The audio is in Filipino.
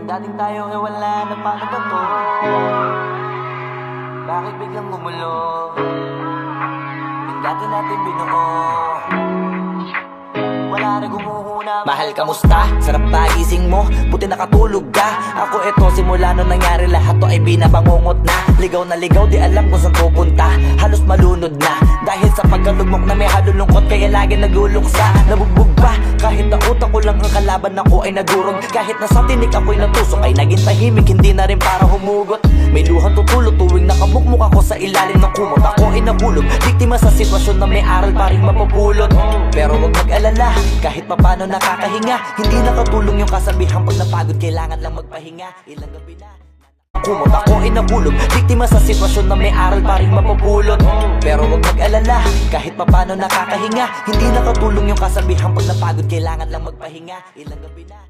Yung dating tayo ay wala na, paano ba to? Bakit biglang gumulo? Yung dati natin binuo, wala na gumuhuna. Mahal, kamusta? Sarap ba gising mo? Buti nakatulog ka. Ako eto, simula nung nangyari lahat to ay binabangungot na. Ligaw na ligaw, di alam kung saan pupunta. Halos malunod na dahil sa pagkalugmok na may halulungkot. Kaya lagi nagluluksa, nabugbog pa. Kahit na utak ko lang ang kalaban, ako ay nagurog. Kahit na sa tinik ako'y natusok, ay naging tahimik, hindi na rin para humugot. May luhang tutulog tuwing nakamukmuk ako sa ilalim ng kumot. Ako ay nahulog, biktima sa sitwasyon na may aral pa rin mapupulot. Pero wag mag-alala, kahit papano nakakahinga. Hindi nakatulong yung kasabihan, pag napagod kailangan lang magpahinga. Ilang gabi na kumot, ako ay nahulog, biktima sa sitwasyon na may aral pa rin mapupulot. Pero wag mag-alala, kahit papano nakakahinga. Hindi nakatulong yung kasabihan, pag napagod kailangan lang magpahinga. Ilang gabi na